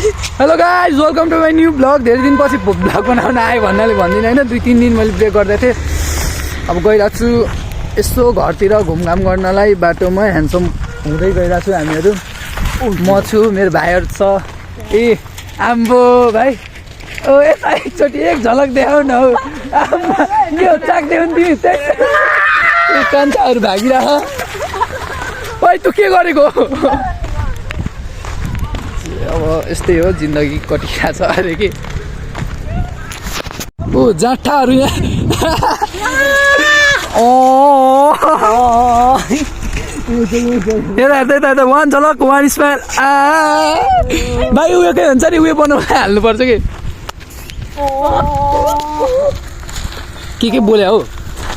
Hello guys welcome to my new blog. धेरै दिनपछि blog बनाउन आएँ भन्नाले भन्दिनँ होइन, 2-3 दिन मैले ब्रेक गर्दै थिएँ। अब गइरहेको छु यसो घरतिर घुमघाम गर्नलाई। बाटोमा ह्यान्डसम हुँदै गइरहेको छु हामीहरू। म छु, मेरो भाइहरू छ। ए आम्बो भाइ, ओ यता एकचोटि एक झलक देखाउ न हौ। के हो चाख्दैौ नि तिमी? कान्छाहरू भागिरह। ओइ तँ के गरेको? अब यस्तै हो, जिन्दगी कटिया छ अरे कि। ओ जाँठाहरू यहाँ। यता वान झलक वान स्माइल। भाइ उयो के भन्छ नि, उयो बनाउन हाल्नुपर्छ कि के बोल्या हौ।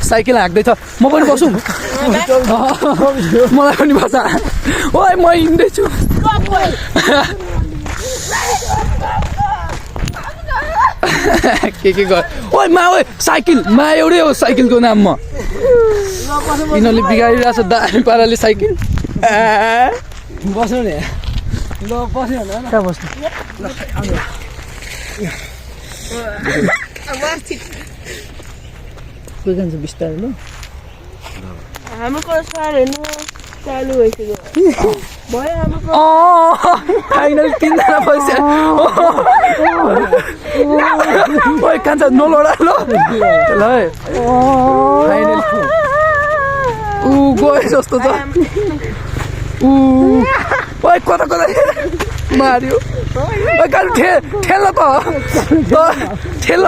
साइकल हाँक्दैछ, म पनि बसौँ? मलाई पनि बसा। ओइ म हिँड्दैछु। के गर। ओइ मा, ओइ साइकल मा एउटै हो साइकलको नाममा। यिनीहरूले बिगारिरहेको छ दामी पाराले साइकल। बस्नु नि, ल बस्नु न। कहाँ बस्नु? कोही जान्छ बिस्तारै ल। हाम्रो सर हेर्नु चालु भइसक्यो भयो हाम्रो। फाइनल 3जना पैसा। ओइ कान्छ नलोडा ल। ल फाइनल ऊ गए जस्तो छ। ओइ कता मार्यो। ओइ काल ठेल त ठेल।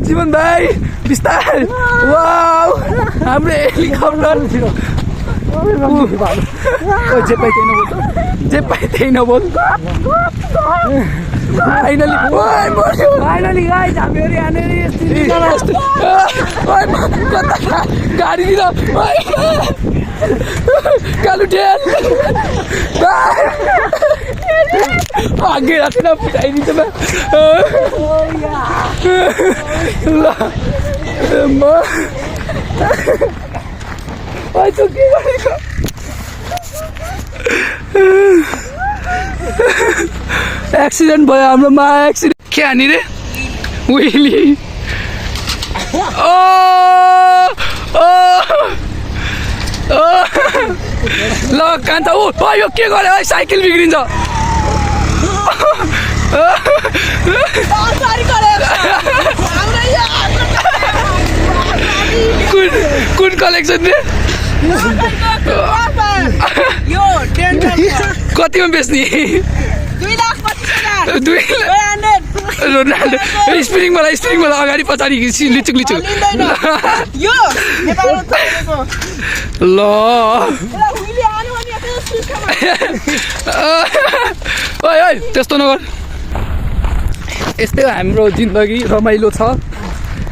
जीवन भाइ बिस्तारै। वाउ हाम्रो हेलिकप्टर। जे पाइ त्यही नबोल, जे पाइ त्यही नबोल। फाइनली फाइनली गाइस हामीहरू यहाँनिर कता गाडीतिर कालु ठेल आगे राखेर फुटाइदिन्छ। ल म के गरेको? एक्सिडेन्ट भयो हाम्रोमा। एक्सिडेन्ट के हानी रे? विली। ल कान्छ। ओ यो के गर्यो? साइकल बिग्रिन्छ। कुन कलेक्सन रे? कतिमा बेच्ने? 2 लाख। स्प्रिङ मलाई अगाडि पछाडि लिचुक लिचुक। ल ओइ ओइ त्यस्तो नगर। यस्तै हो हाम्रो जिन्दगी, रमाइलो छ।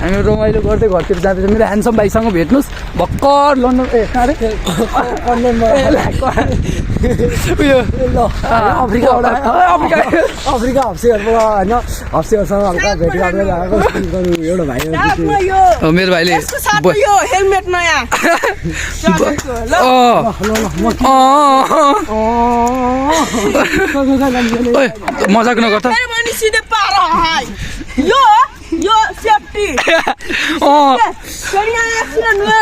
हामी रमाइलो गर्दै घरतिर जाँदैछ। मेरो ह्यान्डसम भाइसँग भेट्नुहोस् भर्खर लन्डन। उयो अफ्रिका हप्सीहरूबाट होइन, हप्सीहरूसँग हल्का भेटघाट गरेर एउटा भाइ मेरो भाइले हेलमेट नयाँ मजाक नगर त। यो सेफ्टी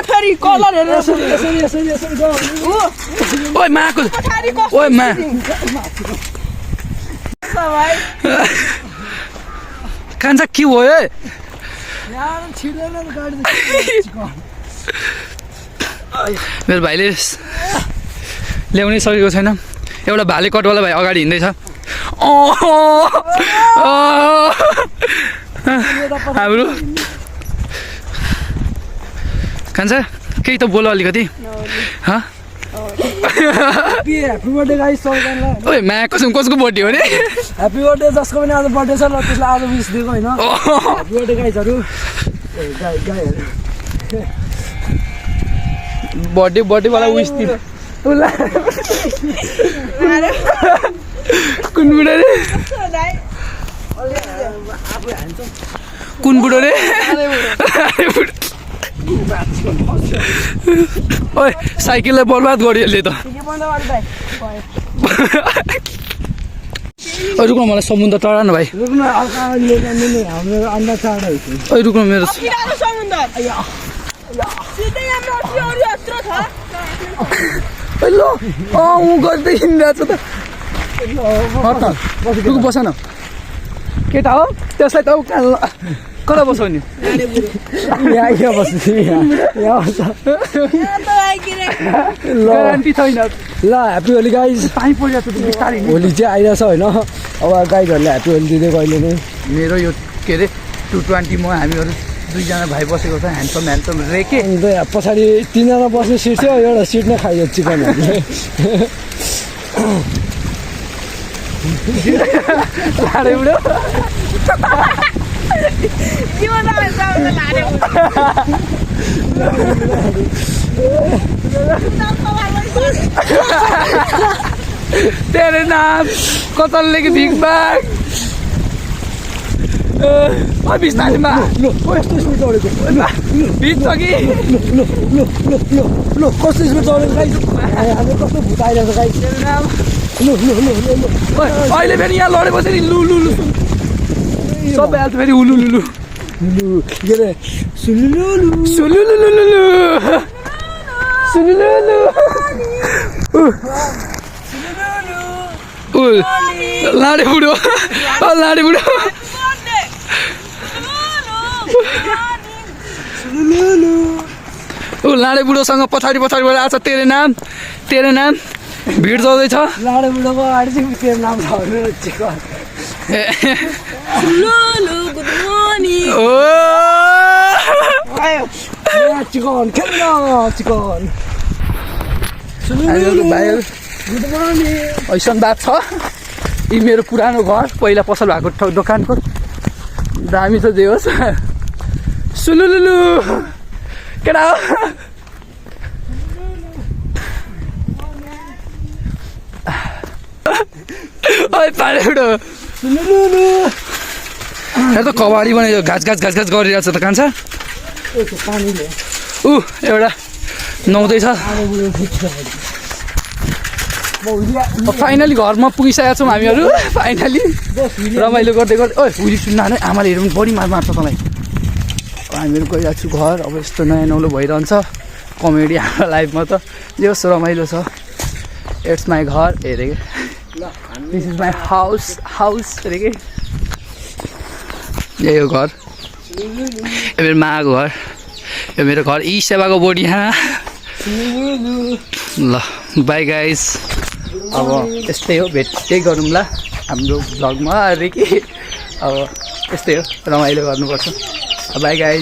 फेरि कलर हेरेर। ओइ माको, ओइ मा कान्छ के भयो? मेरो भाइले ल्याउनै सकेको छैन। एउटा भाले कटवाला भाइ अगाडि हिँड्दैछ। हाम्रो कान्छ केही त बोल अलिकति। ह्याप्पी बर्थडे गाइस सबैजनालाई। ओइ मा कसम कसको बर्थडे हो रे? ह्याप्पी बर्थडे जसको पनि आज बर्थडे छ ल त्यसलाई आज विश दिएको होइन। ह्याप्पी बर्थडे गाइसहरू। बर्थडेवाला विश दिनु। कुन बुढो रे? कुन बुढो रे? ओए साइकललाई बर्बाद गर्यो यसले त ओइ रुक्नु मलाई समुद्र टडा न भाइ रुक्न हल्का हाम्रो अन्डा चाँडो ओइ रुक्नु मेरो ओइ ल ऊ गर्दै हिँडिरहेको छ त रुक बस न केटा हो त्यसलाई त कता बसाउने यहाँ बस्छु यहाँ ग्यारेन्टी छैन ल ह्याप्पी होली गाइज पानी परिरहेको छ बिस्तारै होली चाहिँ आइरहेछ होइन अब गाइजहरूले ह्याप्पी होली दिँदै कहिले नै मेरो यो के अरे 220 मा हामीहरू दुईजना भाइ बसेको छ ह्यान्डसम रेके अन्त पछाडि 3 जना बस्ने सिट थियो एउटा सिट नै खाइयो चिकनहरूले लाडे बुढो तेरे नाम कतलले कि भिख बाग बिस्तारीमा कस्तो स्पिड चढेको भिज छ कि ल कस्तो स्पिड चढेको गाइज हाम्रो कस्तो भूत आइरहेको गाइज तेरो नाम लु अहिले फेरि यहाँ लडेपछि नि लु लु लु सबै हाल्छ फेरि उलु लु के अरे सुलुलुलु सुलुलुलुलु सुलुलुलु लाडे बुढो लाडे बुढो लाडे बुढोसँग पछाडिबाट आएको छ तेरे नाम भिड जाँदैछ लाडे बुढोको अगाडि चाहिँ तेरो नाम छ भने चिकन ओ चिकन खेल्न चिकन भाइहरू गुड मर्निङ ऐसन बात छ यी मेरो पुरानो घर पहिला पसल भएको दोकानको दामी छ जे होस् सुलुलुलु केटा हो ओइ पाडे बुढो सुलुलुलु यहाँ त कबाडी बनायो घाँस गरिरहेको छ त कान्छ पानीले एउटा नुहाउँदैछ फाइनली घरमा पुगिसकेका छौँ हामीहरू फाइनली रमाइलो गर्दै ओइ भुली सुन्न नै आमाले हेरौँ बढी मार्छ तँलाई हामीहरू गइरहेको छु घर अब यस्तो नयाँ नौलो भइरहन्छ कमेडी हाम्रो लाइफमा त जे होस् रमाइलो छ इट्स माई घर हेरे दिस इज माई हाउस हेरे कि यही हो घर यो मेरो माको घर यो मेरो घर यी सेवाको बोर्ड यहाँ ल बाई गाइस अब यस्तै हो भेट्दै गरौँला हाम्रो भ्लगमा अरे कि अब यस्तै हो रमाइलो गर्नुपर्छ बाई गाइस